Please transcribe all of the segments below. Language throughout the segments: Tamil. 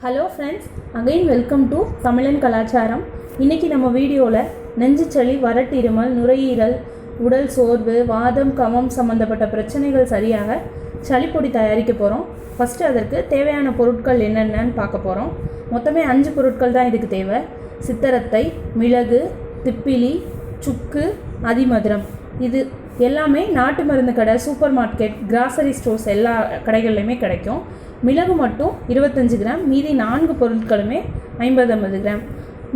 Hello friends, again welcome to தமிழன் கலாச்சாரம். இன்றைக்கி நம்ம வீடியோவில் நெஞ்சு சளி, வறட்டு இருமல், நுரையீரல், உடல் சோர்வு, வாதம், கமம் சம்மந்தப்பட்ட பிரச்சனைகள் சரியாக சளிப்பொடி தயாரிக்க போகிறோம். ஃபஸ்ட்டு அதற்கு தேவையான பொருட்கள் என்னென்னு பார்க்க போகிறோம். மொத்தமே 5 பொருட்கள் தான் இதுக்கு தேவை. சித்தரத்தை, மிளகு, திப்பிலி, சுக்கு, அதிமதுரம். இது எல்லாமே நாட்டு மருந்து கடை, சூப்பர் மார்க்கெட், கிராசரி ஸ்டோர்ஸ் எல்லா கடைகள்லையுமே கிடைக்கும். மிளகு மட்டும் 25 கிராம், மீதி 4 பொருட்களுமே 50-50 கிராம்.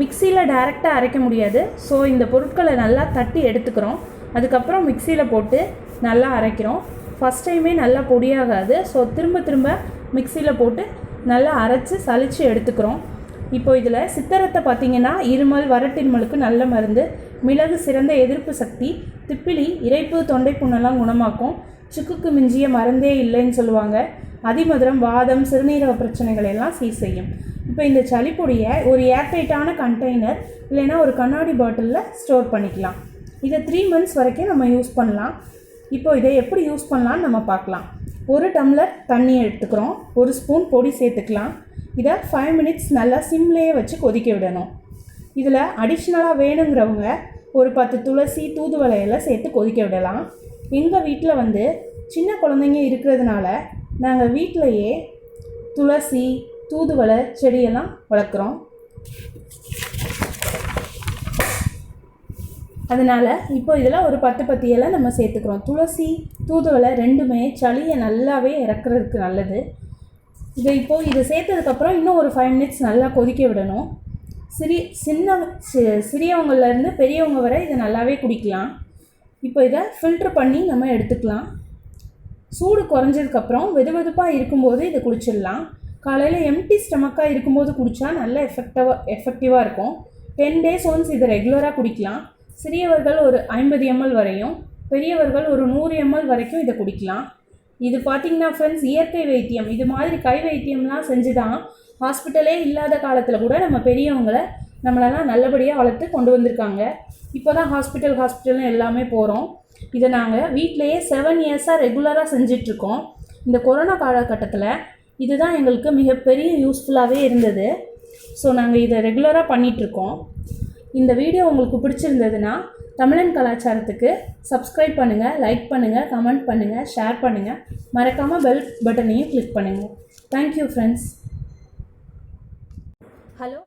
மிக்சியில் டைரெக்டாக அரைக்க முடியாது. ஸோ இந்த பொருட்களை நல்லா தட்டி எடுத்துக்கிறோம். அதுக்கப்புறம் மிக்சியில் போட்டு நல்லா அரைக்கிறோம். ஃபஸ்ட் டைமே நல்லா பொடியாகாது. ஸோ திரும்ப மிக்சியில் போட்டு நல்லா அரைச்சி சலித்து எடுத்துக்கிறோம். இப்போ இதில் சித்தரத்தை பார்த்திங்கன்னா இருமல், வறட்டிருமலுக்கு நல்ல மருந்து. மிளகு சிறந்த எதிர்ப்பு சக்தி. திப்பிலி இரைப்பு, தொண்டை புண்ணெல்லாம் குணமாக்கும். சுக்குக்கு மிஞ்சிய மருந்தே இல்லைன்னு சொல்லுவாங்க. அதிமதுரம் வாதம், சிறுநீரக பிரச்சனைகள் எல்லாம் சீர் செய்யும். இப்போ இந்த சளிப்பொடியை ஒரு ஏர்டைட்டான கண்டெய்னர் இல்லைன்னா ஒரு கண்ணாடி பாட்டிலில் ஸ்டோர் பண்ணிக்கலாம். இதை 3 months வரைக்கும் நம்ம யூஸ் பண்ணலாம். இப்போ இதை எப்படி யூஸ் பண்ணலான்னு நம்ம பார்க்கலாம். 1 டம்ளர் தண்ணி எடுத்துக்கிறோம். 1 ஸ்பூன் பொடி சேர்த்துக்கலாம். இதை 5 minutes நல்லா சிம்லேயே வச்சு கொதிக்க விடணும். இதில் அடிஷ்னலாக வேணுங்கிறவங்க ஒரு 10 துளசி, தூதுவளையில சேர்த்து கொதிக்க விடலாம். எங்கள் வீட்டில் சின்ன குழந்தைங்க இருக்கிறதுனால நாங்கள் வீட்டிலையே துளசி, தூதுவளை செடியெல்லாம் வளர்க்குறோம். அதனால் இப்போ இதில் ஒரு 10 இலை நம்ம சேர்த்துக்கிறோம். துளசி, தூதுவளை ரெண்டுமே சளியை நல்லாவே இறக்குறதுக்கு நல்லது. இதை சேர்த்ததுக்கப்புறம் இன்னும் ஒரு 5 minutes நல்லா கொதிக்க விடணும். சிறியவங்கள்லேருந்து பெரியவங்க வரை இதை நல்லாவே குடிக்கலாம். இப்போ இதை ஃபில்ட்ரு பண்ணி நம்ம எடுத்துக்கலாம். சூடு குறைஞ்சதுக்கப்புறம் வெதுவெதுப்பாக இருக்கும்போது இதை குடிச்சிடலாம். காலையில் எம்டி ஸ்டமக்காக இருக்கும்போது குடித்தா நல்ல எஃபெக்டிவாக இருக்கும். 10 days ஒன்ஸ் இதை ரெகுலராக குடிக்கலாம். சிறியவர்கள் ஒரு 50 ml வரையும், பெரியவர்கள் ஒரு 100 ml வரைக்கும் இதை குடிக்கலாம். இது பார்த்திங்கன்னா ஃப்ரெண்ட்ஸ், இயற்கை வைத்தியம். இது மாதிரி கை வைத்தியம்லாம் செஞ்சு தான் ஹாஸ்பிட்டலே இல்லாத காலத்தில் கூட நம்ம பெரியவங்களை நம்மளெல்லாம் நல்லபடியாக வளர்த்து கொண்டு வந்திருக்காங்க. இப்போ தான் ஹாஸ்பிட்டல்னு எல்லாமே போகிறோம். இதை நாங்கள் வீட்டிலையே 7 yearsஆக ரெகுலராக செஞ்சிட்ருக்கோம். இந்த கொரோனா காலகட்டத்தில் இதுதான் எங்களுக்கு மிகப்பெரிய யூஸ்ஃபுல்லாகவே இருந்தது. ஸோ நாங்கள் இதை ரெகுலராக பண்ணிகிட்ருக்கோம். இந்த வீடியோ உங்களுக்கு பிடிச்சிருந்ததுன்னா தமிழன் கலாச்சாரத்துக்கு சப்ஸ்கிரைப் பண்ணுங்கள், லைக் பண்ணுங்கள், கமெண்ட் பண்ணுங்கள், ஷேர் பண்ணுங்கள். மறக்காமல் பெல் பட்டனையும் கிளிக் பண்ணுங்கள். Thank you friends. ஹலோ.